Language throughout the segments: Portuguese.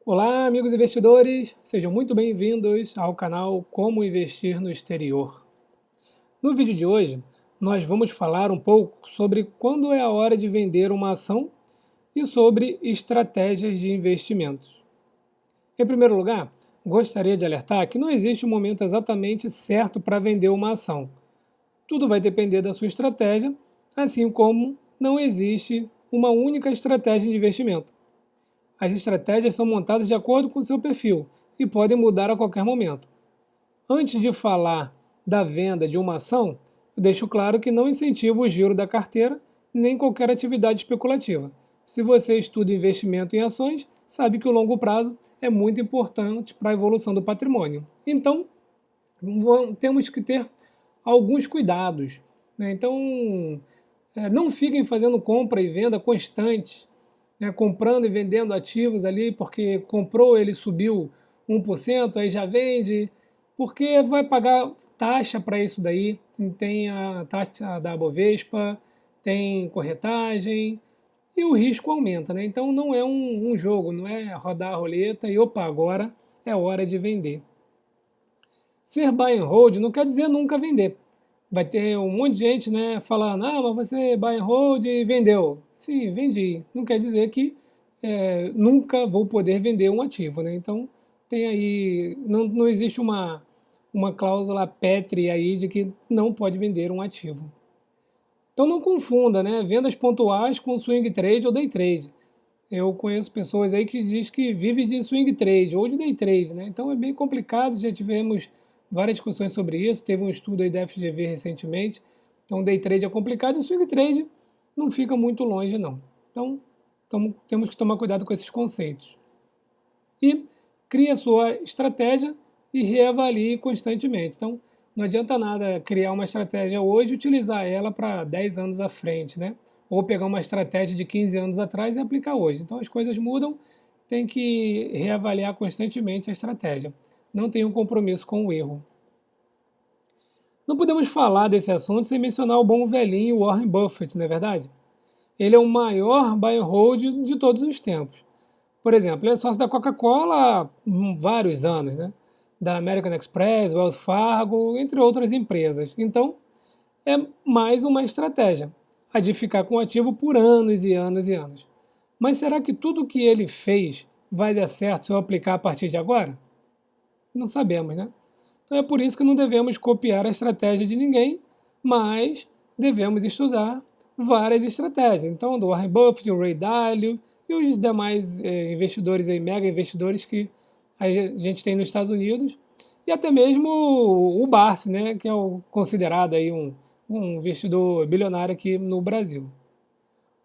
Olá, amigos investidores, sejam muito bem-vindos ao canal Como Investir no Exterior. No vídeo de hoje, nós vamos falar um pouco sobre quando é a hora de vender uma ação e sobre estratégias de investimentos. Em primeiro lugar, gostaria de alertar que não existe um momento exatamente certo para vender uma ação. Tudo vai depender da sua estratégia, assim como não existe uma única estratégia de investimento. As estratégias são montadas de acordo com o seu perfil e podem mudar a qualquer momento. Antes de falar da venda de uma ação, eu deixo claro que não incentivo o giro da carteira nem qualquer atividade especulativa. Se você estuda investimento em ações, sabe que o longo prazo é muito importante para a evolução do patrimônio. Então, temos que ter alguns cuidados, né? Então, não fiquem fazendo compra e venda constantes, né, comprando e vendendo ativos ali, porque comprou, ele subiu 1%, aí já vende, porque vai pagar taxa para isso daí. Tem a taxa da Bovespa, tem corretagem, e o risco aumenta, né? Então não é um jogo, não é rodar a roleta e opa, agora é hora de vender. Ser buy and hold não quer dizer nunca vender. Vai ter um monte de gente, né, falando, mas você buy and hold e vendeu. Sim, vendi. Não quer dizer que nunca vou poder vender um ativo, né? Então tem aí, não existe uma cláusula pétrea aí de que não pode vender um ativo. Então não confunda, né, vendas pontuais com swing trade ou day trade. Eu conheço pessoas aí que diz que vive de swing trade ou de day trade, né? Então é bem complicado, já tivemos várias discussões sobre isso, teve um estudo aí da FGV recentemente. Então day trade é complicado e o swing trade não fica muito longe não. Então temos que tomar cuidado com esses conceitos. E crie a sua estratégia e reavalie constantemente. Então não adianta nada criar uma estratégia hoje e utilizar ela para 10 anos à frente, né? Ou pegar uma estratégia de 15 anos atrás e aplicar hoje. Então as coisas mudam, tem que reavaliar constantemente a estratégia. Não tem um compromisso com o erro. Não podemos falar desse assunto sem mencionar o bom velhinho Warren Buffett, não é verdade? Ele é o maior buy and hold de todos os tempos. Por exemplo, ele é sócio da Coca-Cola há vários anos, né? Da American Express, Wells Fargo, entre outras empresas. Então, é mais uma estratégia, a de ficar com o ativo por anos e anos e anos. Mas será que tudo o que ele fez vai dar certo se eu aplicar a partir de agora? Não sabemos, né? Então é por isso que não devemos copiar a estratégia de ninguém, mas devemos estudar várias estratégias. Então, do Warren Buffett, o Ray Dalio e os demais investidores, aí, mega investidores que a gente tem nos Estados Unidos, e até mesmo o Barsi, né, que é considerado aí um investidor bilionário aqui no Brasil.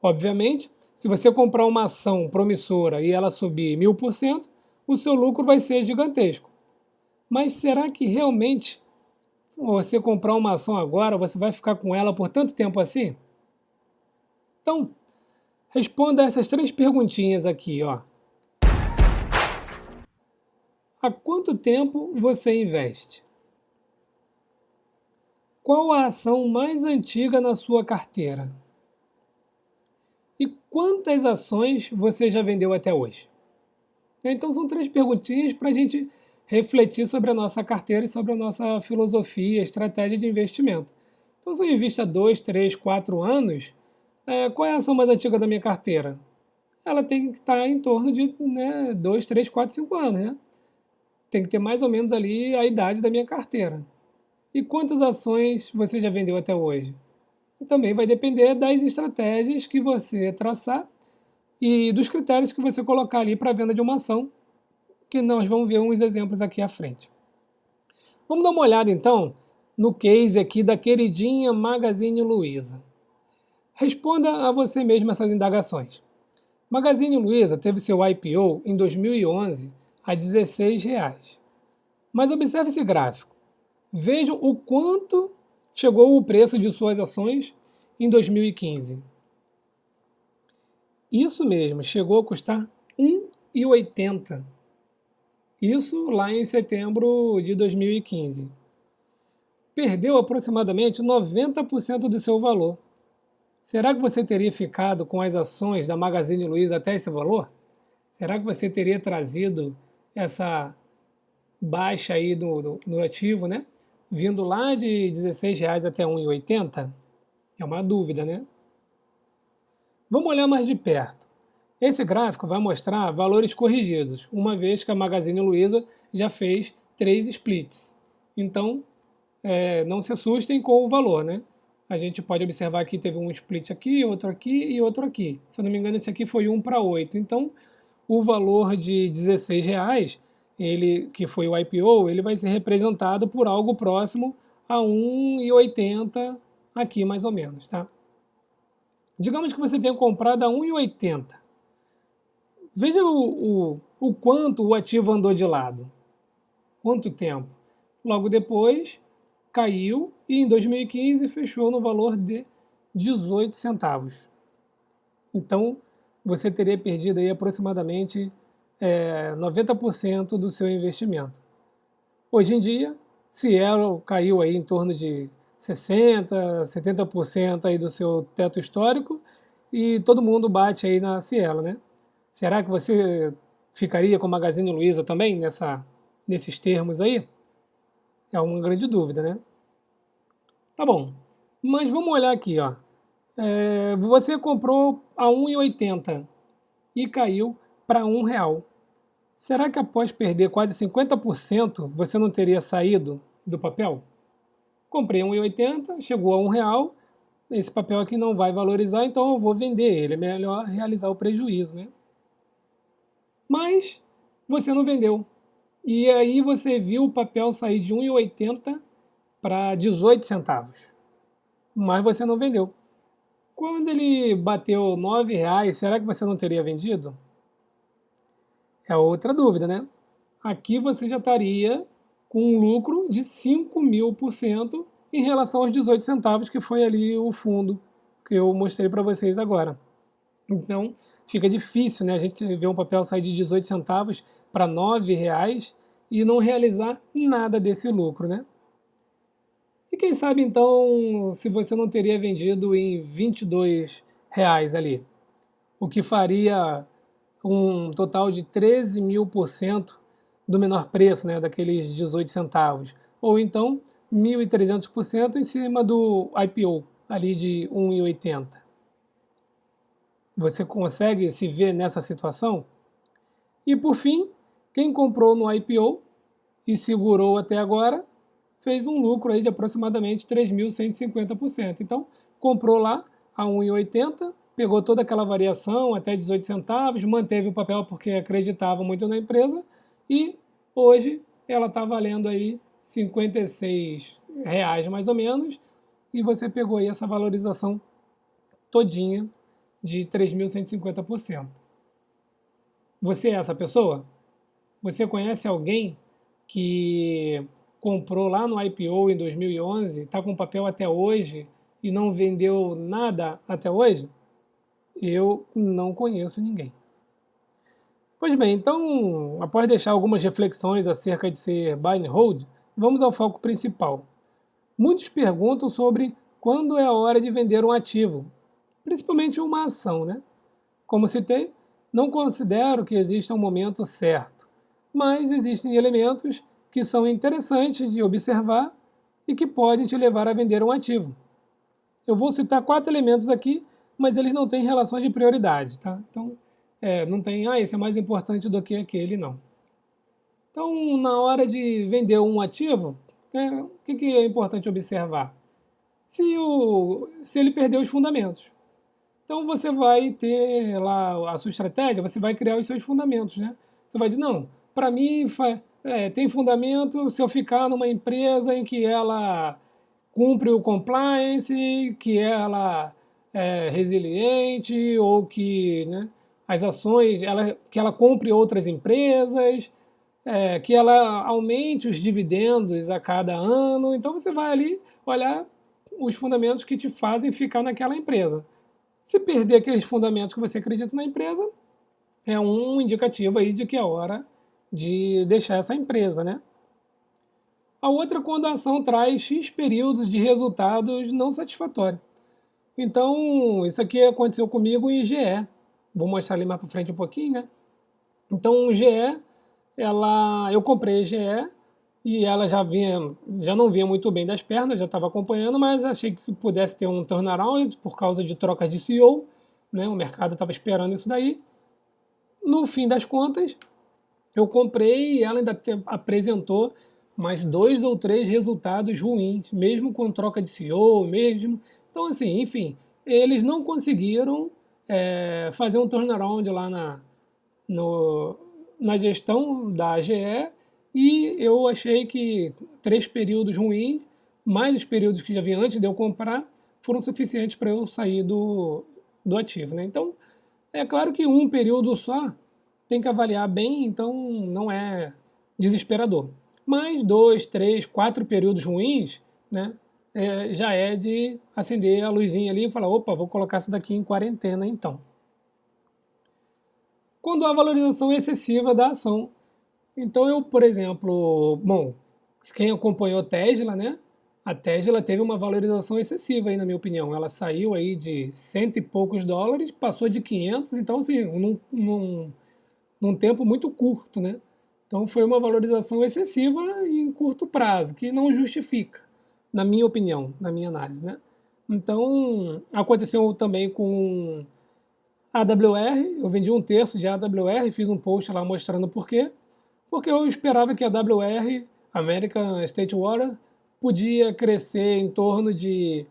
Obviamente, se você comprar uma ação promissora e ela subir 1000%, o seu lucro vai ser gigantesco. Mas será que realmente você comprar uma ação agora, você vai ficar com ela por tanto tempo assim? Então, responda essas três perguntinhas aqui, ó. Há quanto tempo você investe? Qual a ação mais antiga na sua carteira? E quantas ações você já vendeu até hoje? Então são três perguntinhas para a gente refletir sobre a nossa carteira e sobre a nossa filosofia, estratégia de investimento. Então, se eu invisto há 2, 3, 4 anos, qual é a ação mais antiga da minha carteira? Ela tem que estar em torno de 2, 3, 4, 5 anos. Né? Tem que ter mais ou menos ali a idade da minha carteira. E quantas ações você já vendeu até hoje? E também vai depender das estratégias que você traçar e dos critérios que você colocar ali para a venda de uma ação, que nós vamos ver uns exemplos aqui à frente. Vamos dar uma olhada então no case aqui da queridinha Magazine Luiza. Responda a você mesmo essas indagações. Magazine Luiza teve seu IPO em 2011 a R$16. Mas observe esse gráfico. Vejam o quanto chegou o preço de suas ações em 2015. Isso mesmo, chegou a custar R$1,80. Isso lá em setembro de 2015. Perdeu aproximadamente 90% do seu valor. Será que você teria ficado com as ações da Magazine Luiza até esse valor? Será que você teria trazido essa baixa aí no ativo, né? Vindo lá de R$ 16 até 1,80? É uma dúvida, né? Vamos olhar mais de perto. Esse gráfico vai mostrar valores corrigidos, uma vez que a Magazine Luiza já fez 3 splits. Então, não se assustem com o valor, né? A gente pode observar que teve um split aqui, outro aqui e outro aqui. Se eu não me engano, esse aqui foi 1 para 8. Então, o valor de R$ 16, que foi o IPO, ele vai ser representado por algo próximo a 1,80 aqui mais ou menos, tá? Digamos que você tenha comprado a 1,80. Veja o quanto o ativo andou de lado. Quanto tempo? Logo depois, caiu e em 2015 fechou no valor de 18 centavos. Então, você teria perdido aí aproximadamente 90% do seu investimento. Hoje em dia, Cielo caiu aí em torno de 60%, 70% aí do seu teto histórico e todo mundo bate aí na Cielo, né? Será que você ficaria com a Magazine Luiza também nesses termos aí? É uma grande dúvida, né? Tá bom, mas vamos olhar aqui, ó. Você comprou a 1,80 e caiu para R$ 1. Será que após perder quase 50% você não teria saído do papel? Comprei a 1,80, chegou a R$ 1, esse papel aqui não vai valorizar, então eu vou vender ele, é melhor realizar o prejuízo, né? Mas você não vendeu. E aí você viu o papel sair de 1,80 para 18 centavos. Mas você não vendeu. Quando ele bateu R$ 9, será que você não teria vendido? É outra dúvida, né? Aqui você já estaria com um lucro de 5.000% em relação aos 18 centavos, que foi ali o fundo que eu mostrei para vocês agora. Então, fica difícil, né? A gente ver um papel sair de 18 centavos para R$ 9 e não realizar nada desse lucro, né? E quem sabe então se você não teria vendido em R$ 22 ali, o que faria um total de 13.000% do menor preço, né, daqueles 18 centavos, ou então 1.300% em cima do IPO ali de 1,80. Você consegue se ver nessa situação? E por fim, quem comprou no IPO e segurou até agora fez um lucro aí de aproximadamente 3.150%. Então, comprou lá a 1,80, pegou toda aquela variação até 18 centavos, manteve o papel porque acreditava muito na empresa e hoje ela está valendo aí R$ 56 mais ou menos e você pegou aí essa valorização todinha de 3.150%. Você é essa pessoa? Você conhece alguém que comprou lá no IPO em 2011, está com papel até hoje e não vendeu nada até hoje? Eu não conheço ninguém. Pois bem, então, após deixar algumas reflexões acerca de ser buy and hold, vamos ao foco principal. Muitos perguntam sobre quando é a hora de vender um ativo, principalmente uma ação, né? Como citei, não considero que exista um momento certo, mas existem elementos que são interessantes de observar e que podem te levar a vender um ativo. Eu vou citar 4 elementos aqui, mas eles não têm relações de prioridade, tá? Então, não tem, esse é mais importante do que aquele, não. Então, na hora de vender um ativo, o que é importante observar? Se ele perder os fundamentos. Então você vai ter lá a sua estratégia, você vai criar os seus fundamentos, né? Você vai dizer, não, para mim tem fundamento se eu ficar numa empresa em que ela cumpre o compliance, que ela é resiliente ou que, né, as ações, que ela compre outras empresas, que ela aumente os dividendos a cada ano. Então você vai ali olhar os fundamentos que te fazem ficar naquela empresa. Se perder aqueles fundamentos que você acredita na empresa, é um indicativo aí de que é hora de deixar essa empresa, né? A outra, quando a ação traz X períodos de resultados não satisfatórios. Então, isso aqui aconteceu comigo em GE. Vou mostrar ali mais para frente um pouquinho, né? Então, o GE, eu comprei a GE e ela já não vinha muito bem das pernas, já estava acompanhando, mas achei que pudesse ter um turnaround por causa de trocas de CEO, né? O mercado estava esperando isso daí. No fim das contas, eu comprei e ela ainda apresentou mais 2 ou 3 resultados ruins, mesmo com troca de CEO, mesmo. Então, assim, enfim, eles não conseguiram fazer um turnaround lá no, na gestão da AGE e eu achei que 3 períodos ruins, mais os períodos que já havia antes de eu comprar, foram suficientes para eu sair do ativo. Né? Então, é claro que um período só tem que avaliar bem, então não é desesperador. Mas 2, 3, 4 períodos ruins, né, já é de acender a luzinha ali e falar, opa, vou colocar essa daqui em quarentena então. Quando há valorização excessiva da ação. Então eu, por exemplo, bom, quem acompanhou a Tesla, né? A Tesla teve uma valorização excessiva aí, na minha opinião. Ela saiu aí de cento e poucos dólares, passou de 500, então assim, num tempo muito curto, né? Então foi uma valorização excessiva em curto prazo, que não justifica, na minha opinião, na minha análise, né? Então aconteceu também com a AWR, eu vendi um terço de AWR, fiz um post lá mostrando por quê. Porque eu esperava que a AWR, American State Water, podia crescer em torno de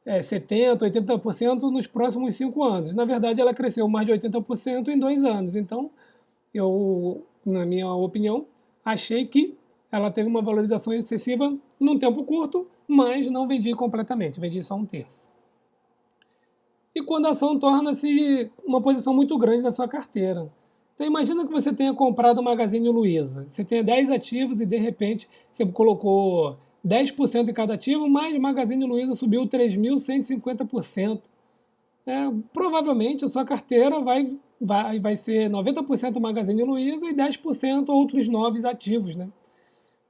70%, 80% nos próximos 5 anos. Na verdade, ela cresceu mais de 80% em 2 anos. Então, eu, na minha opinião, achei que ela teve uma valorização excessiva num tempo curto, mas não vendi completamente, vendi só um terço. E quando a ação torna-se uma posição muito grande na sua carteira. Então imagina que você tenha comprado o Magazine Luiza. Você tenha 10 ativos e de repente você colocou 10% em cada ativo, mas o Magazine Luiza subiu 3.150%. Provavelmente a sua carteira vai ser 90% Magazine Luiza e 10% outros novos ativos. Né?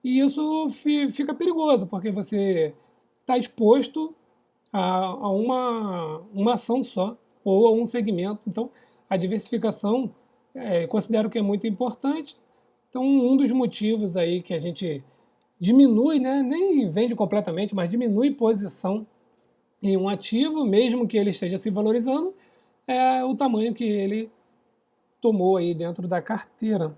E isso fica perigoso, porque você está exposto a uma ação só ou a um segmento. Então, a diversificação considero que é muito importante. Então, um dos motivos aí que a gente diminui, né, nem vende completamente, mas diminui posição em um ativo, mesmo que ele esteja se valorizando, é o tamanho que ele tomou aí dentro da carteira.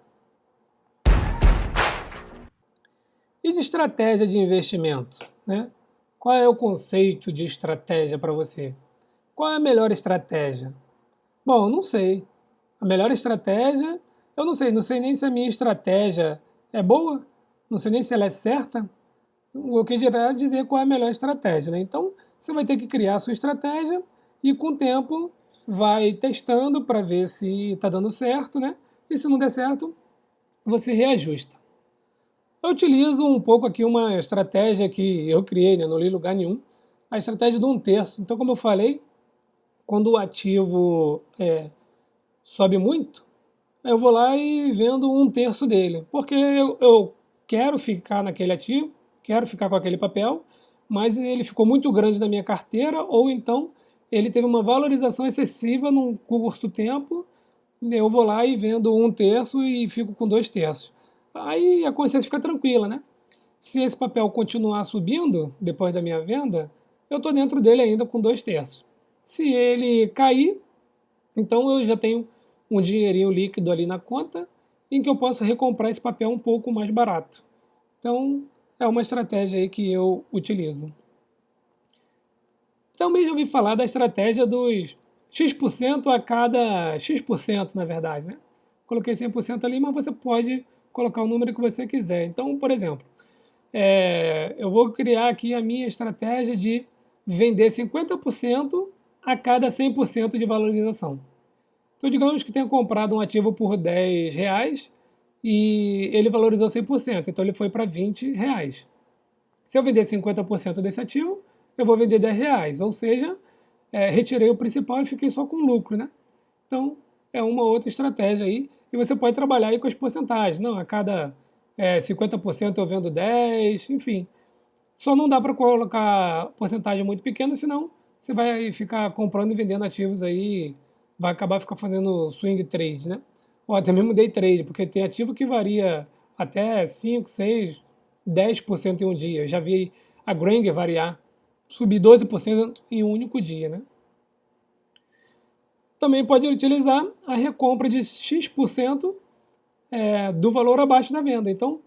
E de estratégia de investimento, né? Qual é o conceito de estratégia para você? Qual é a melhor estratégia? Bom, eu não sei. A melhor estratégia, eu não sei nem se a minha estratégia é boa, não sei nem se ela é certa. O que dirá é dizer qual é a melhor estratégia, né? Então, você vai ter que criar a sua estratégia e com o tempo vai testando para ver se está dando certo, né? E se não der certo, você reajusta. Eu utilizo um pouco aqui uma estratégia que eu criei, né? Não li em lugar nenhum, a estratégia do um terço. Então, como eu falei, quando o ativo sobe muito, eu vou lá e vendo um terço dele, porque eu quero ficar naquele ativo, quero ficar com aquele papel, mas ele ficou muito grande na minha carteira, ou então ele teve uma valorização excessiva num curto tempo, eu vou lá e vendo um terço e fico com 2 terços. Aí a consciência fica tranquila, né? Se esse papel continuar subindo depois da minha venda, eu estou dentro dele ainda com 2 terços. Se ele cair, então eu já tenho um dinheirinho líquido ali na conta em que eu posso recomprar esse papel um pouco mais barato. Então é uma estratégia aí que eu utilizo. Também já ouvi falar da estratégia dos X% a cada X%, na verdade. Né? Coloquei 100% ali, mas você pode colocar o número que você quiser. Então, por exemplo, eu vou criar aqui a minha estratégia de vender 50% a cada 100% de valorização. Então, digamos que tenha comprado um ativo por R$ 10 e ele valorizou 100%, então ele foi para R$ 20. Se eu vender 50% desse ativo, eu vou vender R$ 10, ou seja, retirei o principal e fiquei só com lucro, né? Então, é uma outra estratégia aí, e você pode trabalhar aí com as porcentagens. Não, a cada 50% eu vendo 10, enfim. Só não dá para colocar porcentagem muito pequena, senão você vai ficar comprando e vendendo ativos aí, vai acabar fazendo swing trade, né? ou até mesmo day trade, porque tem ativo que varia até 5, 6, 10% em um dia. Eu já vi a Granger variar, subir 12% em um único dia, né? Também pode utilizar a recompra de X% do valor abaixo da venda. Então,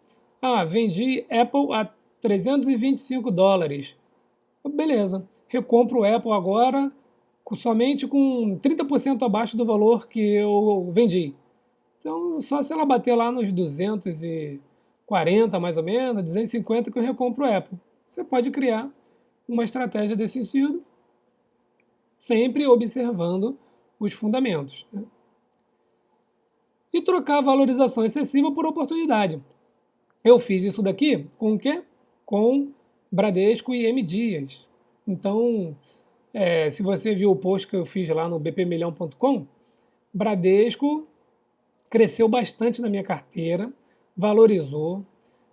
vendi Apple a $325. Beleza, recompro o Apple agora somente com 30% abaixo do valor que eu vendi. Então, só se ela bater lá nos 240 mais ou menos, 250 que eu recompro o Apple. Você pode criar uma estratégia desse sentido, sempre observando os fundamentos, né? E trocar a valorização excessiva por oportunidade. Eu fiz isso daqui com o quê? Com Bradesco e M Dias. Então, se você viu o post que eu fiz lá no bpmilhão.com, Bradesco cresceu bastante na minha carteira, valorizou.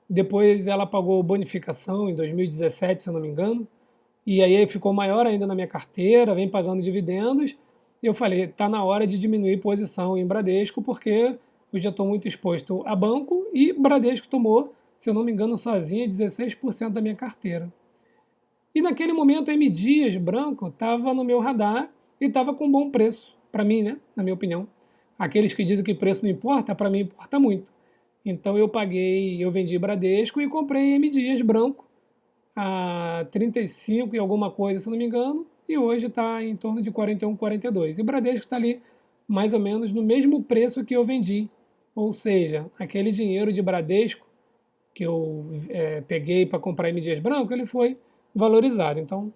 Depois ela pagou bonificação em 2017, se eu não me engano, e aí ficou maior ainda na minha carteira, vem pagando dividendos. E eu falei, está na hora de diminuir posição em Bradesco, porque eu já estou muito exposto a banco, e Bradesco tomou, se eu não me engano, sozinha 16% da minha carteira. E naquele momento, M Dias Branco estava no meu radar e estava com bom preço, para mim, né? Na minha opinião. Aqueles que dizem que preço não importa, para mim importa muito. Então eu vendi Bradesco e comprei M Dias Branco a 35 e alguma coisa, se não me engano, e hoje está em torno de 41, 42. E o Bradesco está ali mais ou menos no mesmo preço que eu vendi. Ou seja, aquele dinheiro de Bradesco que eu peguei para comprar M Dias Branco, ele foi valorizado. Então,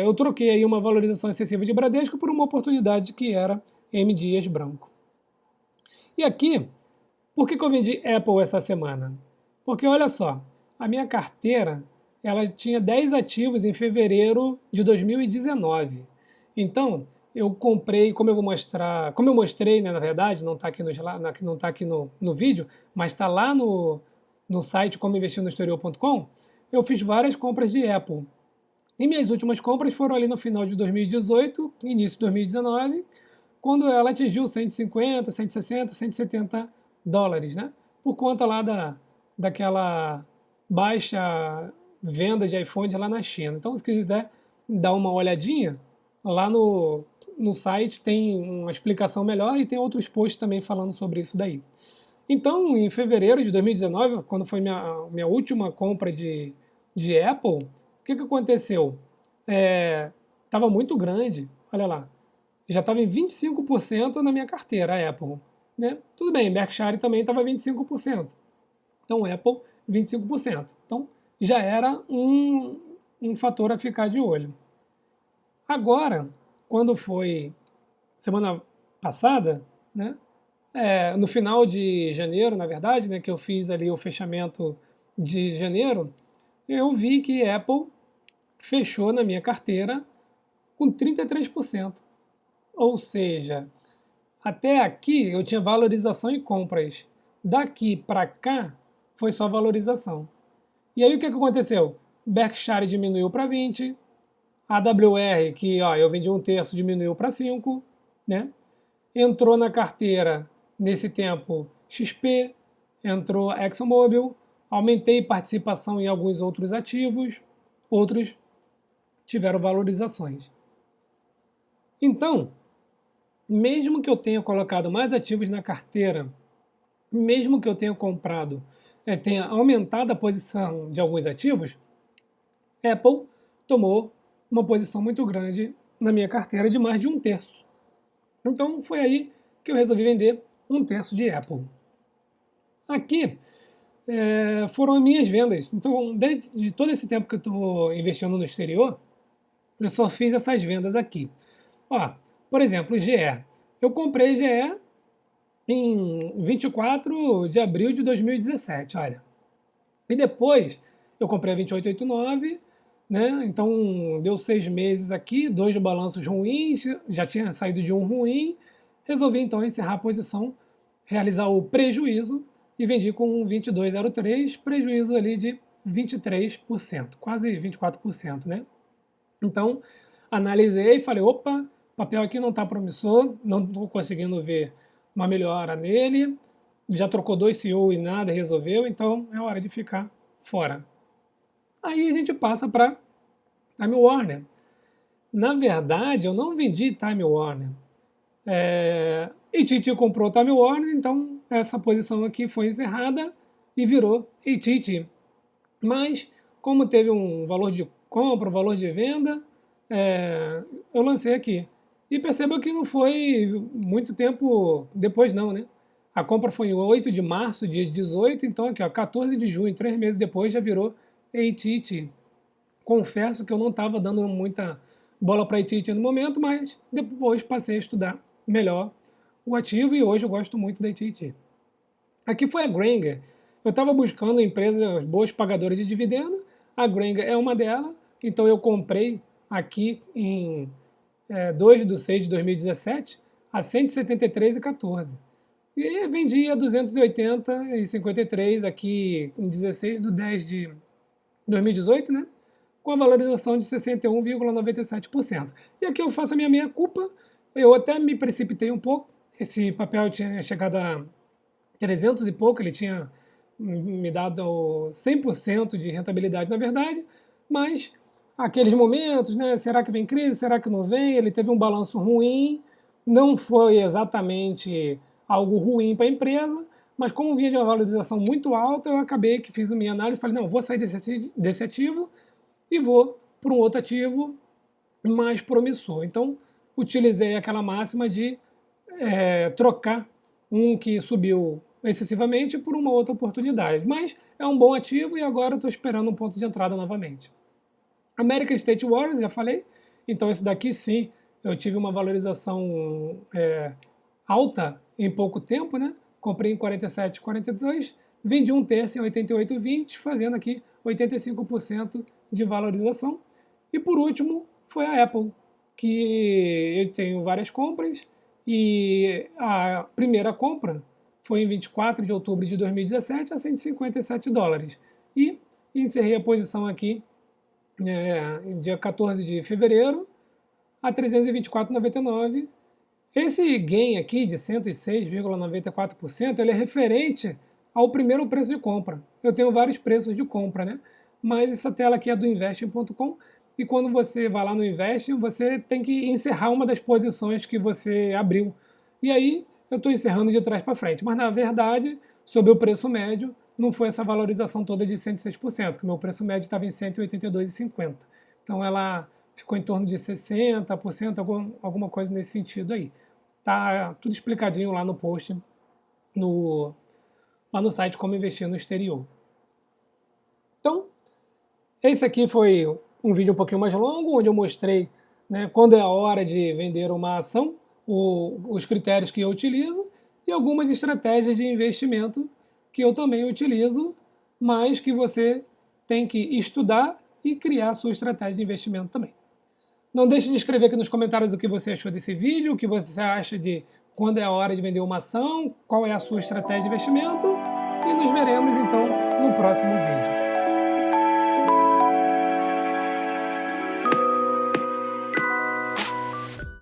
eu troquei aí uma valorização excessiva de Bradesco por uma oportunidade que era M Dias Branco. E aqui, por que eu vendi Apple essa semana? Porque olha só, a minha carteira ela tinha 10 ativos em fevereiro de 2019. Então, eu comprei, como eu mostrei, né, na verdade, não está aqui, não tá aqui no vídeo, mas está lá no site comoinvestirnoexterior.com, eu fiz várias compras de Apple. E minhas últimas compras foram ali no final de 2018, início de 2019, quando ela atingiu 150, 160, 170 dólares, né? Por conta lá daquela baixa venda de iPhones lá na China. Então, se quiser dar uma olhadinha, lá no site tem uma explicação melhor e tem outros posts também falando sobre isso daí. Então, em fevereiro de 2019, quando foi minha última compra de Apple, o que aconteceu? Estava muito grande, olha lá, já estava em 25% na minha carteira, a Apple. Né? Tudo bem, Berkshire também estava 25%. Então, Apple, 25%. Então, já era um fator a ficar de olho. Agora, quando foi semana passada, né, no final de janeiro, na verdade, né, que eu fiz ali o fechamento de janeiro, eu vi que Apple fechou na minha carteira com 33%. Ou seja, até aqui eu tinha valorização e compras. Daqui para cá foi só valorização. E aí o que aconteceu? Berkshire diminuiu para 20, a AWR, que eu vendi um terço, diminuiu para 5, né? Entrou na carteira nesse tempo XP, entrou ExxonMobil, aumentei participação em alguns outros ativos, outros tiveram valorizações. Então, mesmo que eu tenha colocado mais ativos na carteira, mesmo que eu tenha comprado, tenha aumentado a posição de alguns ativos, Apple tomou uma posição muito grande na minha carteira de mais de um terço. Então foi aí que eu resolvi vender um terço de Apple. Aqui foram as minhas vendas. Então, desde todo esse tempo que eu estou investindo no exterior, eu só fiz essas vendas aqui. Por exemplo, GE. Eu comprei GE em 24 de abril de 2017, olha. E depois eu comprei a 2889, né? Então deu 6 meses aqui, 2 balanços ruins, já tinha saído de um ruim. Resolvi então encerrar a posição, realizar o prejuízo e vendi com 2203, prejuízo ali de 23%, quase 24%, né? Então analisei e falei, opa, o papel aqui não está promissor, não estou conseguindo ver uma melhora nele, já trocou 2 CEO e nada resolveu, então é hora de ficar fora. Aí a gente passa para Time Warner. Na verdade, eu não vendi Time Warner. AT&T comprou Time Warner, então essa posição aqui foi encerrada e virou AT&T. Mas, como teve um valor de compra, um valor de venda, eu lancei aqui. E perceba que não foi muito tempo depois não, né? A compra foi em 8 de março, dia 18, então aqui, ó, 14 de junho, 3 meses depois, já virou AT&T. Confesso que eu não estava dando muita bola para AT&T no momento, mas depois passei a estudar melhor o ativo e hoje eu gosto muito da AT&T. Aqui foi a Grainger. Eu estava buscando empresas boas pagadoras de dividendo, a Grainger é uma delas, então eu comprei aqui em 2/6/2017 a 173,14. E vendi a 280,53 aqui em 16/10/2018, né? Com a valorização de 61,97%. E aqui eu faço a minha meia-culpa, eu até me precipitei um pouco, esse papel tinha chegado a 300 e pouco, ele tinha me dado 100% de rentabilidade, na verdade, mas aqueles momentos, né, será que vem crise, será que não vem, ele teve um balanço ruim, não foi exatamente algo ruim para a empresa, mas como vinha de uma valorização muito alta, eu acabei que fiz a minha análise e falei, não, vou sair desse ativo e vou para um outro ativo mais promissor. Então, utilizei aquela máxima de trocar um que subiu excessivamente por uma outra oportunidade. Mas é um bom ativo e agora estou esperando um ponto de entrada novamente. American State Warriors, já falei. Então esse daqui sim, eu tive uma valorização alta em pouco tempo, né? Comprei em 47,42, vendi um terço em 88,20, fazendo aqui 85% de valorização. E por último foi a Apple, que eu tenho várias compras e a primeira compra foi em 24 de outubro de 2017 a 157 dólares. E encerrei a posição aqui dia 14 de fevereiro a 324,99. Esse gain aqui de 106,94%, ele é referente ao primeiro preço de compra. Eu tenho vários preços de compra, né? Mas essa tela aqui é do investing.com e quando você vai lá no Investing, você tem que encerrar uma das posições que você abriu. E aí eu estou encerrando de trás para frente. Mas na verdade, sobre o preço médio, não foi essa valorização toda de 106%, que o meu preço médio estava em 182,50. Então ela ficou em torno de 60%, alguma coisa nesse sentido aí. Tá tudo explicadinho lá no post, lá no site Como Investir no Exterior. Então, esse aqui foi um vídeo um pouquinho mais longo, onde eu mostrei, né, quando é a hora de vender uma ação, os critérios que eu utilizo e algumas estratégias de investimento que eu também utilizo, mas que você tem que estudar e criar a sua estratégia de investimento também. Não deixe de escrever aqui nos comentários o que você achou desse vídeo, o que você acha de quando é a hora de vender uma ação, qual é a sua estratégia de investimento, e nos veremos então no próximo vídeo.